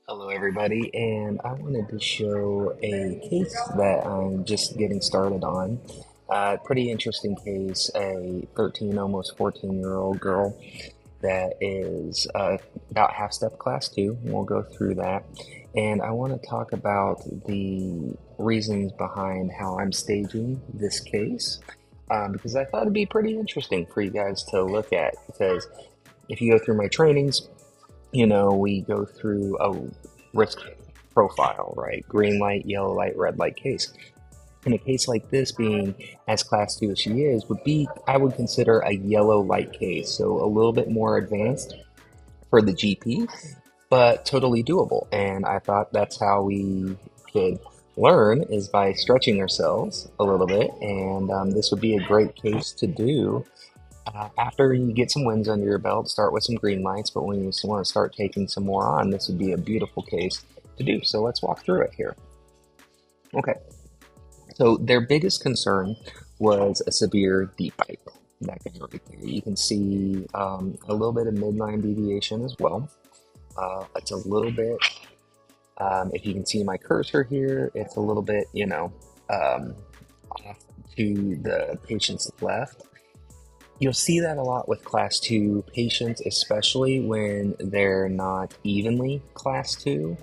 Hello, everybody, and I wanted to show a case that I'm just getting started on. Pretty interesting case, a 13, almost 14-year-old girl that is about half step class 2. We'll go through that. And I want to talk about the reasons behind how I'm staging this case because I thought it'd be pretty interesting for you guys to look at. Because if you go through my trainings, we go through a risk profile, right? Green light, yellow light, red light case. In a case like this, being as class 2 as she is, I would consider a yellow light case. So a little bit more advanced for the GP, but totally doable. And I thought that's how we could learn is by stretching ourselves a little bit. And this would be a great case to do after you get some wins under your belt. Start with some green lights, but when you want to start taking some more on, this would be a beautiful case to do. So let's walk through it here. Okay, so their biggest concern was a severe deep bite. That guy right there. You can see a little bit of midline deviation as well. It's a little bit, if you can see my cursor here, it's a little bit, off to the patient's left. You'll see that a lot with class 2 patients, especially when they're not evenly class 2.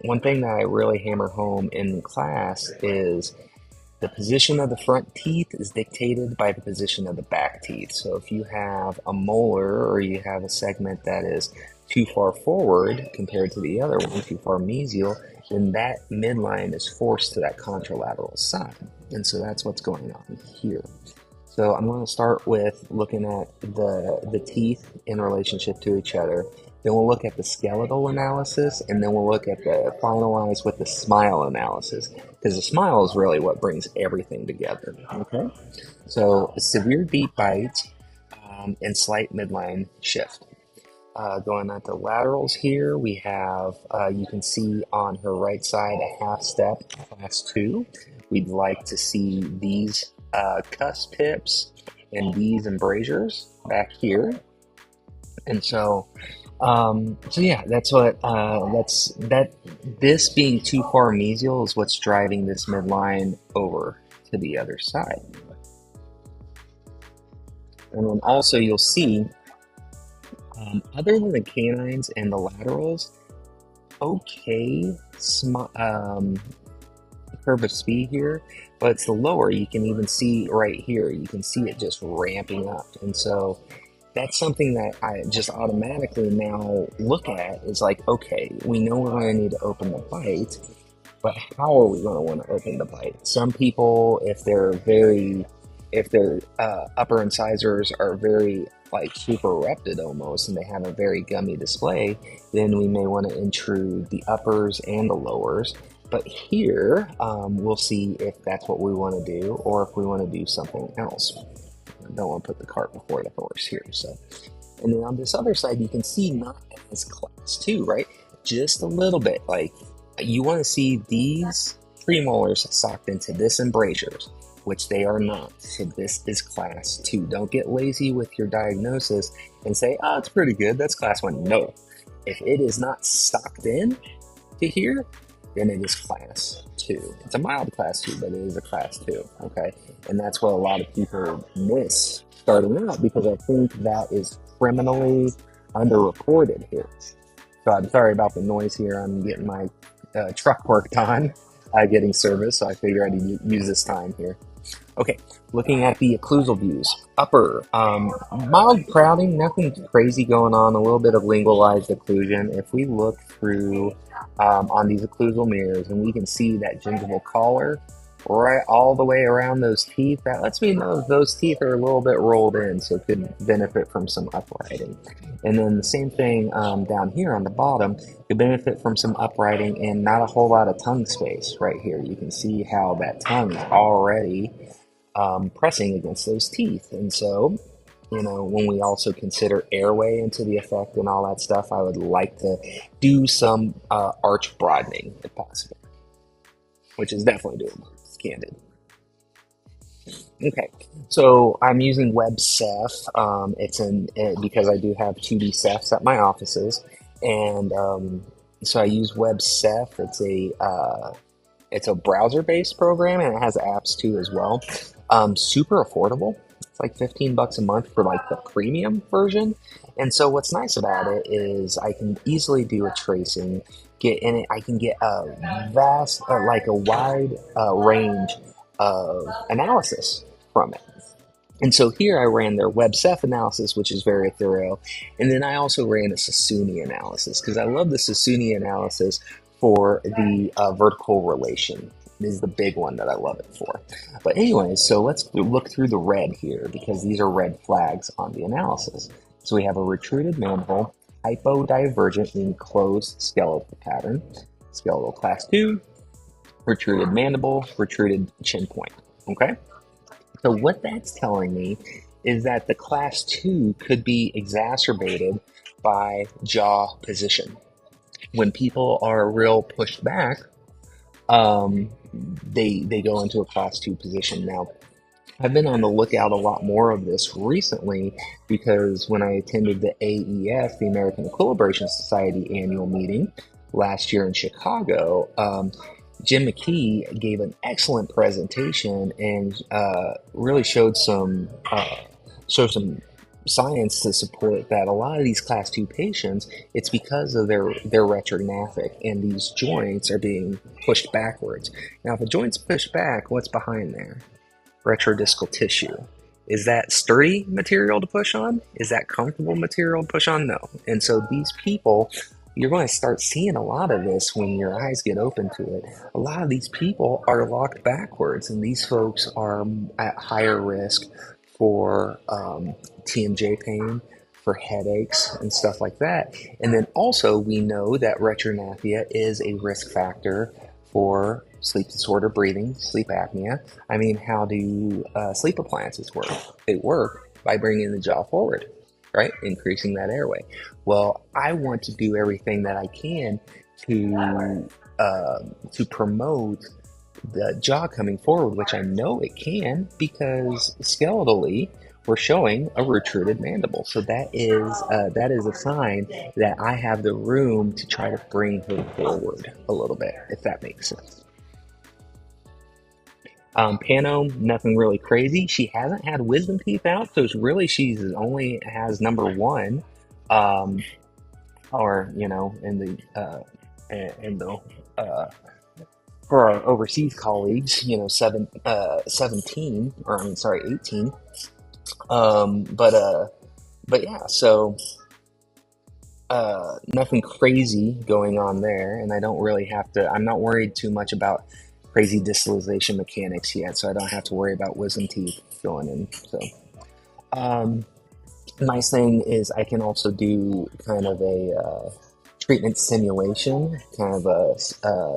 One thing that I really hammer home in class is the position of the front teeth is dictated by the position of the back teeth. So if you have a molar or you have a segment that is too far forward compared to the other one, too far mesial, then that midline is forced to that contralateral side. And so that's what's going on here. So I'm going to start with looking at the teeth in relationship to each other. Then we'll look at the skeletal analysis, and then we'll look at the finalize with the smile analysis, because the smile is really what brings everything together. Okay, so severe deep bite and slight midline shift. Going at the laterals here, we have, you can see on her right side a half step class 2. We'd like to see these cusp pips and these embrasures back here. And so yeah, this being too far mesial is what's driving this midline over to the other side. And then also you'll see, other than the canines and the laterals, okay, curve of speed here, but it's the lower. You can even see right here, you can see it just ramping up. And so that's something that I just automatically now look at is like, okay, we know we're going to need to open the bite, but how are we going to want to open the bite? Some people, if their upper incisors are very like super erupted almost, and they have a very gummy display, then we may want to intrude the uppers and the lowers. But here, we'll see if that's what we want to do, or if we want to do something else. I don't want to put the cart before the horse here. So, and then on this other side, you can see not as class 2, right? Just a little bit. Like, you want to see these premolars socked into this embrasures, which they are not. So this is class 2. Don't get lazy with your diagnosis and say, oh, it's pretty good, that's class 1. No. If it is not socked in to here, then it is class 2. It's a mild class 2, but it is a class 2, okay? And that's what a lot of people miss starting out, because I think that is criminally underreported here. So I'm sorry about the noise here. I'm getting my truck worked on, getting service, so I figured I'd use this time here. Okay, looking at the occlusal views. Upper, mild crowding, nothing crazy going on, a little bit of lingualized occlusion. If we look through on these occlusal mirrors, and we can see that gingival collar right all the way around those teeth, that lets me know those teeth are a little bit rolled in, so it could benefit from some uprighting. And then the same thing down here on the bottom could benefit from some uprighting and not a whole lot of tongue space right here. You can see how that tongue is already pressing against those teeth. And so, when we also consider airway into the effect and all that stuff, I would like to do some arch broadening if possible, which is definitely doable. It's candid. Okay, so I'm using Web Ceph. Because I do have 2D Cephs at my offices. And so I use WebCef. It's a browser-based program, and it has apps too as well. Super affordable. It's like $15 a month for like the premium version. And so what's nice about it is I can easily do a tracing, get in it. I can get a vast, like a wide range of analysis from it. And so here I ran their WebCef analysis, which is very thorough. And then I also ran a Sassoon analysis because I love the Sassoon analysis for the vertical relation. Is the big one that I love it for. But anyways, so let's look through the red here because these are red flags on the analysis. So we have a retruded mandible, hypodivergent meaning closed skeletal pattern, skeletal class 2, retruded mandible, retruded chin point. Okay? So what that's telling me is that the class 2 could be exacerbated by jaw position. When people are real pushed back, they go into a class 2 position. Now, I've been on the lookout a lot more of this recently because when I attended the AES, the American Equilibration Society annual meeting last year in Chicago, Jim McKee gave an excellent presentation and really showed some science to support that a lot of these class 2 patients, it's because of their retrognathic and these joints are being pushed backwards. Now, if a joint's pushed back, what's behind there? Retrodiscal tissue. Is that sturdy material to push on? Is that comfortable material to push on? No. And so these people, you're going to start seeing a lot of this when your eyes get open to it. A lot of these people are locked backwards, and these folks are at higher risk for TMJ pain, for headaches and stuff like that. And then also we know that retrognathia is a risk factor for sleep disorder breathing, sleep apnea. I mean, how do sleep appliances work? They work by bringing the jaw forward, right? Increasing that airway. Well, I want to do everything that I can to promote the jaw coming forward, which I know it can because skeletally we're showing a retruded mandible. So that is a sign that I have the room to try to bring her forward a little bit, if that makes sense. Pano, nothing really crazy. She hasn't had wisdom teeth out, so she's only has number 1, or in the for our overseas colleagues, 17, or 18. But yeah, so nothing crazy going on there, and I don't really have to. I'm not worried too much about crazy distalization mechanics yet, so I don't have to worry about wisdom teeth going in. So, nice thing is I can also do kind of a treatment simulation, kind of a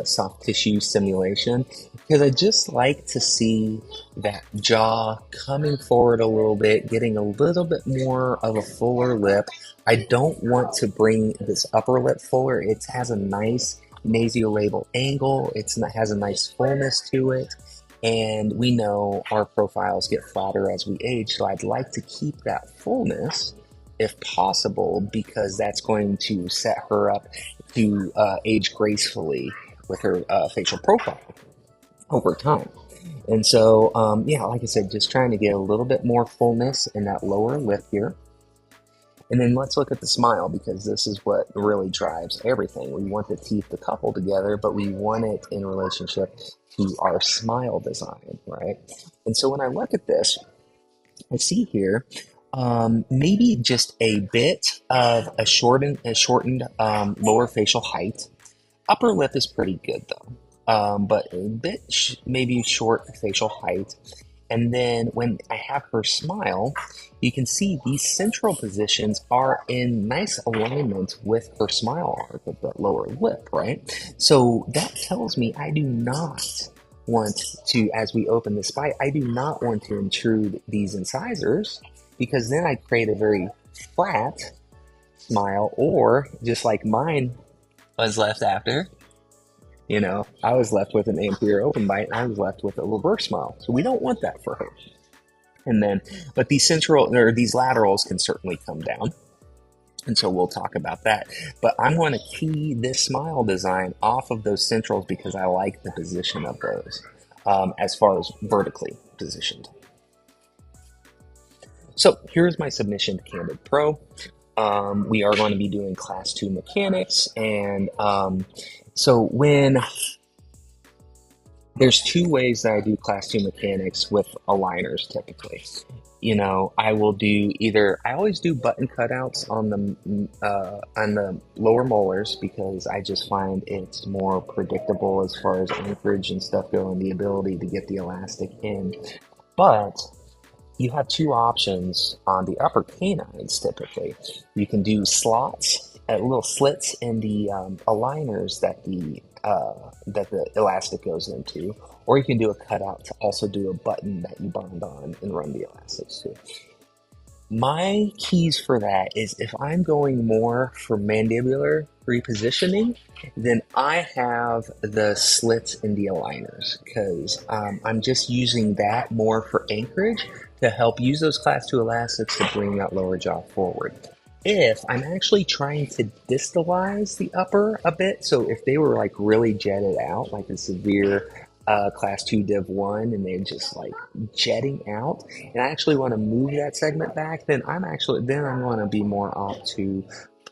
soft tissue simulation, because I just like to see that jaw coming forward a little bit, getting a little bit more of a fuller lip. I don't want to bring this upper lip fuller. It has a nice nasolabial angle. It has a nice fullness to it. And we know our profiles get flatter as we age, so I'd like to keep that fullness if possible, because that's going to set her up to age gracefully with her facial profile over time. And so, like I said, just trying to get a little bit more fullness in that lower lip here. And then let's look at the smile, because this is what really drives everything. We want the teeth to couple together, but we want it in relationship to our smile design, right? And so when I look at this, I see here maybe just a bit of a shortened lower facial height. Upper lip is pretty good though, but a bit maybe short facial height. And then when I have her smile, you can see these central positions are in nice alignment with her smile arc of that lower lip, right? So that tells me I do not want to, as we open this bite, I do not want to intrude these incisors, because then I create a very flat smile, or just like mine was left after. I was left with an anterior open bite, and I was left with a reverse smile. So we don't want that for her. And then, but these laterals can certainly come down. And so we'll talk about that. But I'm going to key this smile design off of those centrals because I like the position of those as far as vertically positioned. So here's my submission to CandidPro. We are going to be doing class 2 mechanics. And so when there's two ways that I do class 2 mechanics with aligners typically. I will do I always do button cutouts on the lower molars because I just find it's more predictable as far as anchorage and stuff go and the ability to get the elastic in. But you have two options on the upper canines typically. You can do slots, little slits in the aligners that the elastic goes into, or you can do a cutout to also do a button that you bond on and run the elastics to. My keys for that is if I'm going more for mandibular repositioning, then I have the slits in the aligners because I'm just using that more for anchorage to help use those class 2 elastics to bring that lower jaw forward. If I'm actually trying to distalize the upper a bit, so if they were like really jetted out, like a severe class 2 div 1 and they're just like jetting out, and I actually want to move that segment back, then I'm going to be more apt to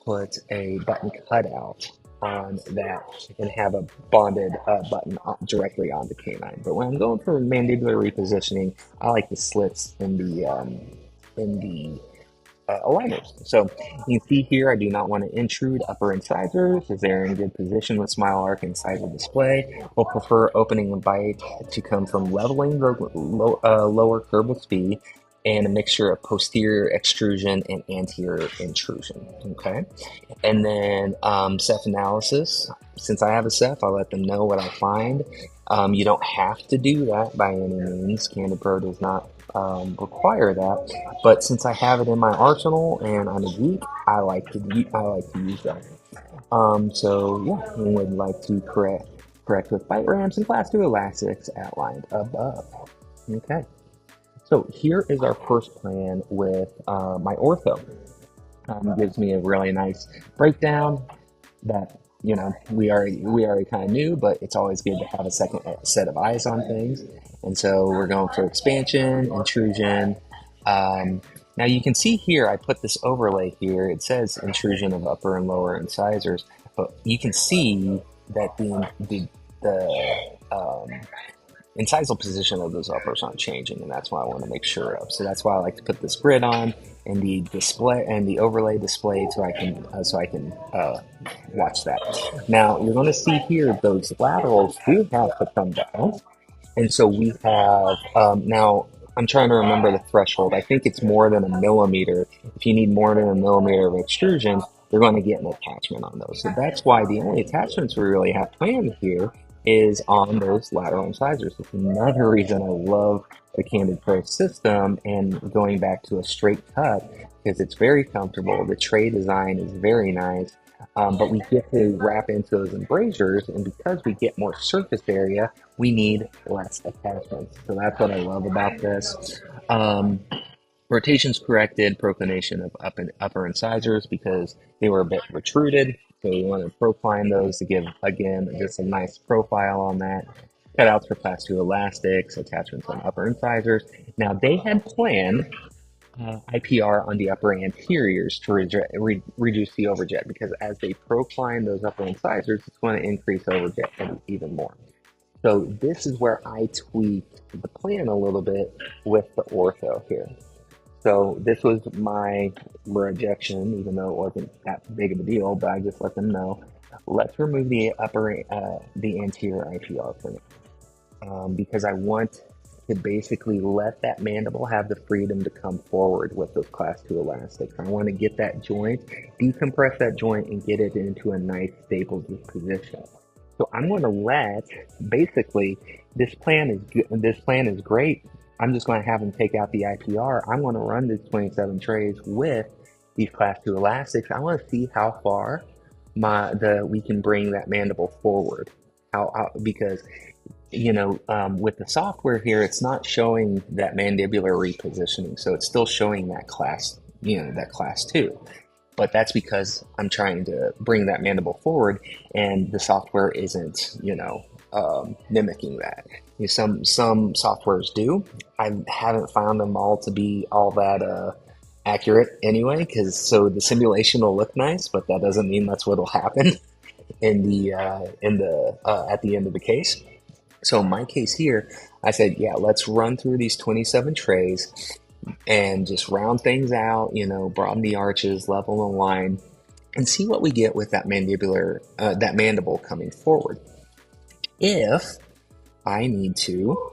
put a button cutout on that and have a bonded button directly on the canine. But when I'm going for mandibular repositioning, I like the slits in the aligners. So you can see here, I do not want to intrude upper incisors as they're in good position with smile arc and sizable display. We'll prefer opening and bite to come from leveling the lower curve of speed and a mixture of posterior extrusion and anterior intrusion. Okay. And then Ceph analysis. Since I have a Ceph, I'll let them know what I find. You don't have to do that by any means. CandidPro does not require that, but since I have it in my arsenal and I'm a geek, I like to use that. So yeah, we would like to correct with bite ramps and class 2 elastics outlined above. Okay, so here is our first plan with my ortho. Gives me a really nice breakdown that we already kind of knew, but it's always good to have a second set of eyes on things. And so we're going for expansion, intrusion. Now you can see here, I put this overlay here. It says intrusion of upper and lower incisors, but you can see that the incisal position of those uppers aren't changing, and that's what I want to make sure of. So that's why I like to put this grid on and the display and the overlay displayed so I can watch that. Now you're going to see here those laterals do have to come down, and so we have now. I'm trying to remember the threshold. I think it's more than a millimeter. If you need more than a millimeter of extrusion, you're going to get an attachment on those. So that's why the only attachments we really have planned here is on those lateral incisors. It's another reason I love the CandidPro system and going back to a straight cut because it's very comfortable. The tray design is very nice, but we get to wrap into those embrasures, and because we get more surface area, we need less attachments. So that's what I love about this. Rotations corrected proclination of upper incisors because they were a bit protruded. So we want to procline those to give, again, just a nice profile on that. Cutouts for class 2 elastics, attachments on upper incisors. Now they had planned IPR on the upper anteriors to reduce the overjet because as they procline those upper incisors, it's going to increase overjet even more. So this is where I tweaked the plan a little bit with the ortho here. So this was my rejection, even though it wasn't that big of a deal, but I just let them know, let's remove the anterior IPR for now. Because I want to basically let that mandible have the freedom to come forward with those class 2 elastics. I want to get that joint, decompress that joint, and get it into a nice stable position. So I'm going to let, basically, this plan is great. I'm just going to have them take out the IPR. I'm going to run these 27 trays with these class 2 elastics. I want to see how far we can bring that mandible forward. Because with the software here, it's not showing that mandibular repositioning, so it's still showing that class 2. but that's because I'm trying to bring that mandible forward, and the software isn't, mimicking that. Some softwares do. I haven't found them all to be all that accurate anyway, because so the simulation will look nice, but that doesn't mean that's what'll happen in the at the end of the case. So in my case here, I said, yeah, let's run through these 27 trays and just round things out, broaden the arches, level the line, and see what we get with that mandible coming forward. If I need to,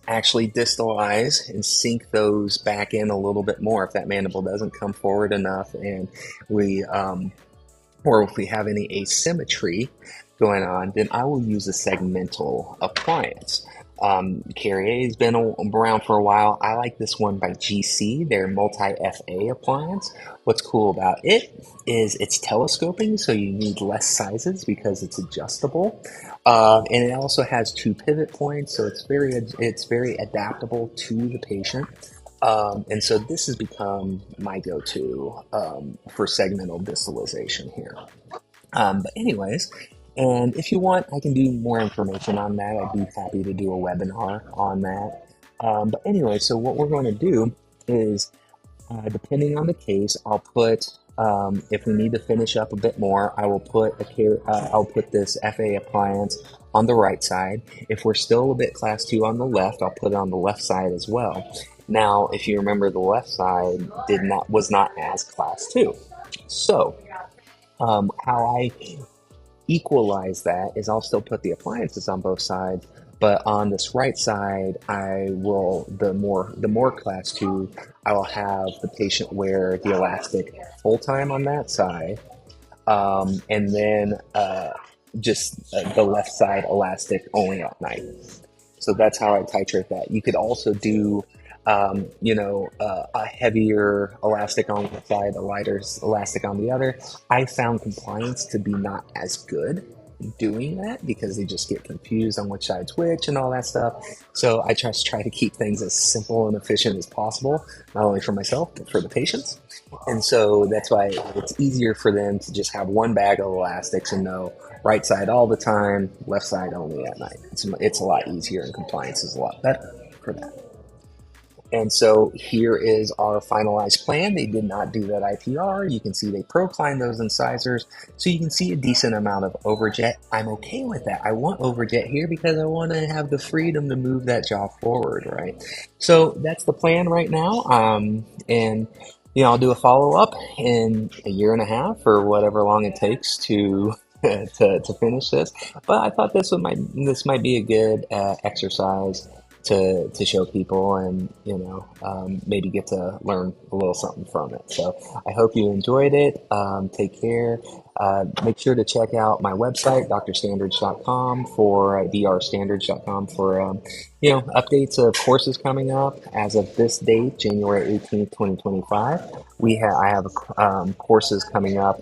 actually distalize and sink those back in a little bit more if that mandible doesn't come forward enough, and or if we have any asymmetry going on, then I will use a segmental appliance. Carrier has been around for a while. I like this one by GC, their multi-FA appliance. What's cool about it is it's telescoping, so you need less sizes because it's adjustable. And it also has 2 pivot points, so it's very adaptable to the patient. And so this has become my go-to for segmental distalization here. But anyways, and if you want, I can do more information on that. I'd be happy to do a webinar on that. But anyway, so what we're going to do is, depending on the case, I'll put, if we need to finish up a bit more, I will put I'll put this FA appliance on the right side. If we're still a bit class 2 on the left, I'll put it on the left side as well. Now, if you remember, the left side was not as class 2. So, how I equalize that is I'll still put the appliances on both sides, but on this right side, I will, the more class 2, I will have the patient wear the elastic full time on that side, and then just the left side elastic only at night. So that's how I titrate that. You could also do a heavier elastic on one side, a lighter elastic on the other. I found compliance to be not as good doing that because they just get confused on which side's which and all that stuff. So I just try to keep things as simple and efficient as possible, not only for myself, but for the patients. And so that's why it's easier for them to just have one bag of elastics and know right side all the time, left side only at night. It's a lot easier, and compliance is a lot better for that. And so here is our finalized plan. They did not do that IPR. You can see they proclined those incisors, so you can see a decent amount of overjet. I'm okay with that. I want overjet here because I want to have the freedom to move that jaw forward, right? So that's the plan right now. And I'll do a follow-up in a year and a half or whatever long it takes to to finish this. But I thought this might be a good exercise to show people, and maybe get to learn a little something from it. So I hope you enjoyed it. Take care. Make sure to check out my website, drstandards.com, for drstandards.com for updates of courses coming up. As of this date, January 18th, 2025, I have courses coming up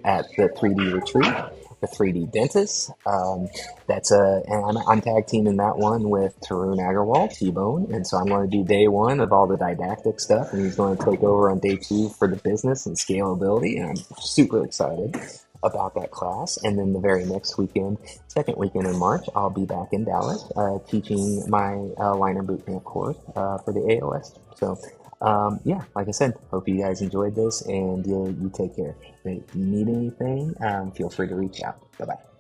at the 3D retreat, the 3D dentist. And I'm tag teaming that one with Tarun Agarwal, T-Bone, and so I'm going to do day 1 of all the didactic stuff, and he's going to take over on day 2 for the business and scalability, and I'm super excited about that class. And then the very next second weekend in March, I'll be back in Dallas teaching my Liner Bootcamp course for the AOS. So like I said, hope you guys enjoyed this, and you take care. If you need anything, feel free to reach out. Bye-bye.